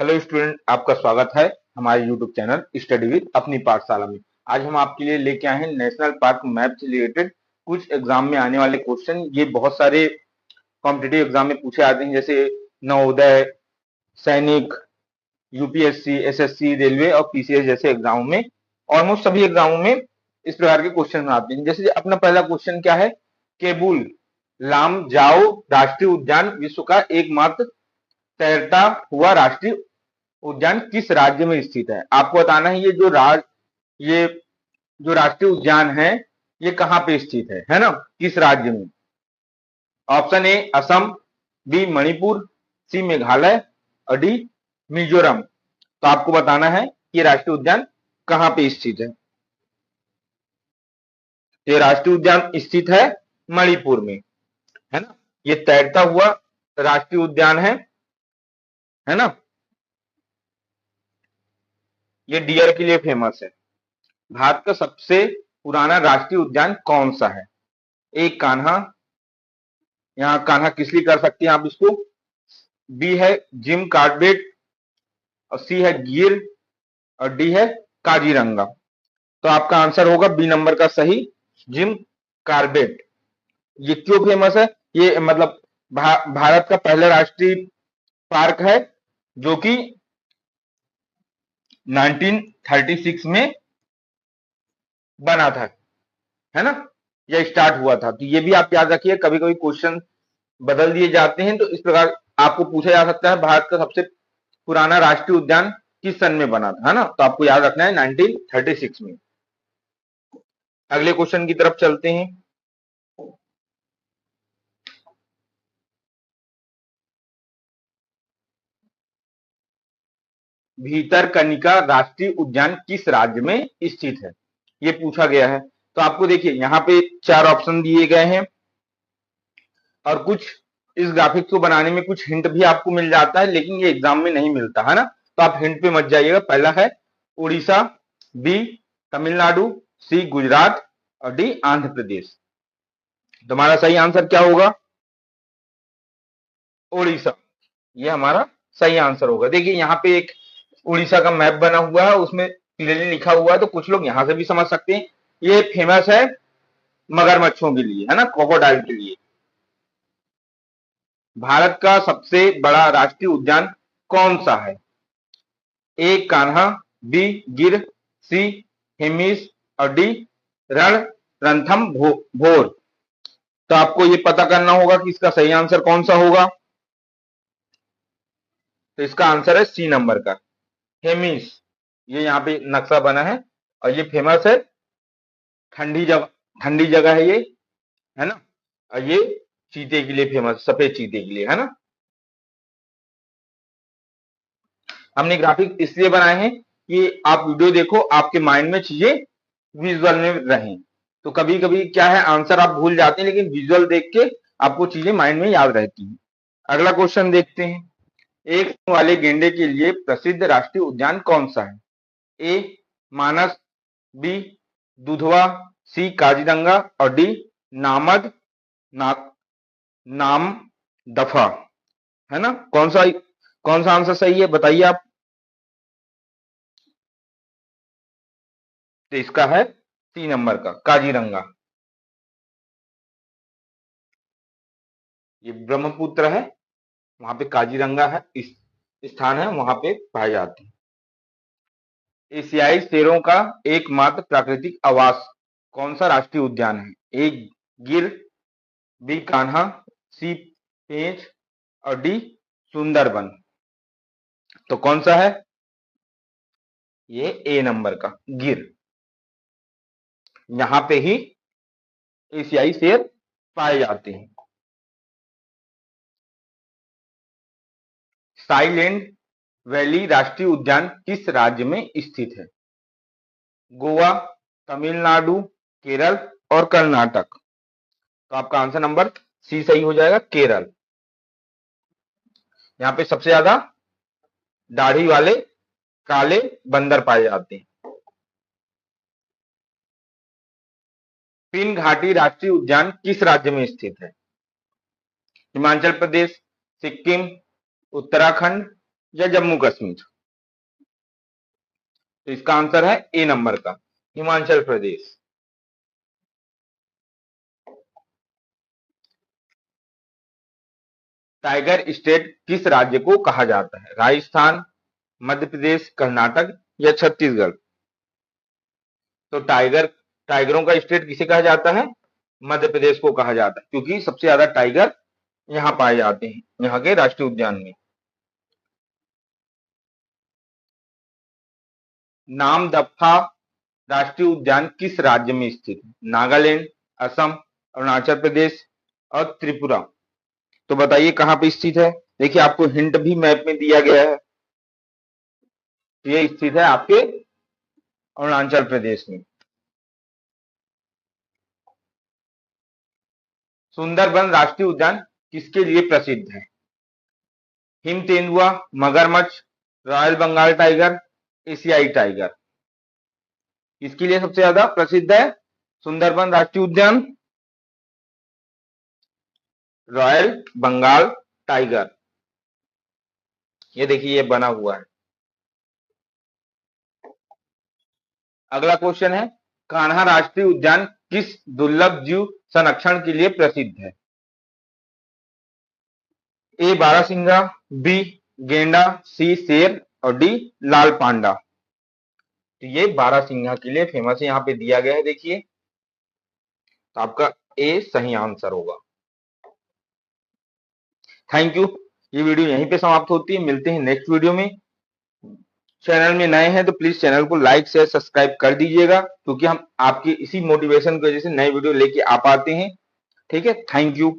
Hello student, आपका स्वागत है हमारे यूट्यूब चैनल स्टडी विद अपनी पाठशाला में। आज हम आपके लिए लेके आए हैं नेशनल पार्क मैप से रिलेटेड कुछ एग्जाम में आने वाले क्वेश्चन। ये बहुत सारे कॉम्पिटिटिव एग्जाम में पूछे आते हैं, जैसे नवोदय, सैनिक, यूपीएससी, एसएससी, रेलवे और पीसीएस जैसे एग्जामों में। ऑलमोस्ट सभी एग्जामों में इस प्रकार के क्वेश्चन आते हैं। जैसे अपना पहला क्वेश्चन क्या है, केबुल लामजाओ राष्ट्रीय उद्यान विश्व का एकमात्र तैरता हुआ राष्ट्रीय उद्यान किस राज्य में स्थित है। आपको बताना है ये जो राष्ट्रीय उद्यान है ये कहाँ पे स्थित है ना, किस राज्य में। Option A Assam, B Manipur, C Meghalaya और डी मिजोरम। तो आपको बताना है कि राष्ट्रीय उद्यान कहाँ पे स्थित है। ये राष्ट्रीय उद्यान स्थित है मणिपुर में, है ना। ये तैरता हुआ राष्ट्रीय उद्यान है ना। ये डियर के लिए फेमस है। भारत का सबसे पुराना राष्ट्रीय उद्यान कौन सा है। एक कान्हा, यहाँ कान्हा किस लिए कर सकते हैं आप इसको। बी है जिम कार्बेट और सी है गिर और डी है काजीरंगा। तो आपका आंसर होगा बी नंबर का सही, जिम कार्बेट। ये क्यों फेमस है, ये मतलब भारत का पहला राष्ट्रीय पार्क है जो कि 1936 में बना था, है ना। यह स्टार्ट हुआ था। तो ये भी आप याद रखिए, कभी कभी क्वेश्चन बदल दिए जाते हैं तो इस प्रकार आपको पूछा जा सकता है भारत का सबसे पुराना राष्ट्रीय उद्यान किस सन में बना था, है ना। तो आपको याद रखना है 1936 में। अगले क्वेश्चन की तरफ चलते हैं। भीतरकनिका राष्ट्रीय उद्यान किस राज्य में स्थित है, ये पूछा गया है। तो आपको देखिए यहाँ पे चार ऑप्शन दिए गए हैं और कुछ इस ग्राफिक्स को बनाने में कुछ हिंट भी आपको मिल जाता है, लेकिन ये एग्जाम में नहीं मिलता, है ना। तो आप हिंट पे मत जाइएगा। पहला है उड़ीसा, बी तमिलनाडु, सी गुजरात और डी आंध्र प्रदेश। तुम्हारा सही आंसर क्या होगा, उड़ीसा। ये हमारा सही आंसर होगा। देखिए यहाँ पे एक उड़ीसा का मैप बना हुआ है, उसमें क्लियरली लिखा हुआ है, तो कुछ लोग यहां से भी समझ सकते हैं। ये फेमस है मगरमच्छों के लिए, है ना, क्रोकोडाइल के लिए। भारत का सबसे बड़ा राष्ट्रीय उद्यान कौन सा है। ए कान्हा, बी गिर, सी हिमिस और डी रण रणथम भोर। तो आपको ये पता करना होगा कि इसका सही आंसर कौन सा होगा। तो इसका आंसर है सी नंबर का, हेमिस। ये यहाँ पे नक्शा बना है और ये फेमस है, ठंडी जगह है ये, है ना। और ये चीते के लिए फेमस, सफेद चीते के लिए, है ना। हमने ग्राफिक इसलिए बनाए हैं कि आप वीडियो देखो, आपके माइंड में चीजें विजुअल में रहें। तो कभी कभी क्या है, आंसर आप भूल जाते हैं, लेकिन विजुअल देख के आपको चीजें माइंड में याद रहती हैं। अगला क्वेश्चन देखते हैं। एक सींग वाले गेंडे के लिए प्रसिद्ध राष्ट्रीय उद्यान कौन सा है। ए मानस, बी दुधवा, सी काजीरंगा और डी नामद ना, नाम दफा, है ना। कौन सा आंसर सही है बताइए आप। तो इसका है सी नंबर का, काजीरंगा। ये ब्रह्मपुत्र है, वहां पे काजीरंगा है, इस स्थान है, वहां पे पाए जाते हैं। एशियाई शेरों का एकमात्र प्राकृतिक आवास कौन सा राष्ट्रीय उद्यान है। ए गिर, बी कान्हा, सी पेंच और डी सुंदरबन। तो कौन सा है, ये ए नंबर का गिर। यहां पे ही एशियाई शेर पाए जाते हैं। साइलेंट वैली राष्ट्रीय उद्यान किस राज्य में स्थित है। गोवा, तमिलनाडु, केरल और कर्नाटक। तो आपका आंसर नंबर सी सही हो जाएगा, केरल। यहाँ पे सबसे ज्यादा दाढ़ी वाले काले बंदर पाए जाते हैं। पिन घाटी राष्ट्रीय उद्यान किस राज्य में स्थित है। हिमाचल प्रदेश, सिक्किम, उत्तराखंड या जम्मू कश्मीर? तो इसका आंसर है ए नंबर का, हिमाचल प्रदेश। टाइगर स्टेट किस राज्य को कहा जाता है? राजस्थान, मध्य प्रदेश, कर्नाटक या छत्तीसगढ़? तो टाइगरों का स्टेट किसे कहा जाता है? मध्य प्रदेश को कहा जाता है, क्योंकि सबसे ज्यादा टाइगर यहाँ पाए जाते हैं, यहाँ के राष्ट्रीय उद्यान में। नामदफा राष्ट्रीय उद्यान किस राज्य में स्थित है? नागालैंड, असम, अरुणाचल प्रदेश और त्रिपुरा? तो बताइए कहां पे स्थित है। देखिए आपको हिंट भी मैप में दिया गया है, ये स्थित है आपके अरुणाचल प्रदेश में। सुंदरबन राष्ट्रीय उद्यान किसके लिए प्रसिद्ध है? हिम तेंदुआ, मगरमच्छ, रॉयल बंगाल टाइगर, एशियाई टाइगर? इसके लिए सबसे ज्यादा प्रसिद्ध है सुंदरबन राष्ट्रीय उद्यान रॉयल बंगाल टाइगर। ये देखिए ये बना हुआ है। अगला क्वेश्चन है, कान्हा राष्ट्रीय उद्यान किस दुर्लभ जीव संरक्षण के लिए प्रसिद्ध है? ए बारहसिंगा, बी गेंडा, सी शेर और डी लाल पांडा? तो ये बारहसिंगा के लिए फेमस है, यहाँ पे दिया गया है देखिए, तो आपका ए सही आंसर होगा। Thank you. ये वीडियो यहीं पे समाप्त होती है, मिलते हैं नेक्स्ट वीडियो में। चैनल में नए हैं तो प्लीज चैनल को लाइक शेयर सब्सक्राइब कर दीजिएगा, क्योंकि हम आपकी इसी मोटिवेशन की वजह से नए वीडियो लेके आ पाते हैं। ठीक है, थैंक यू।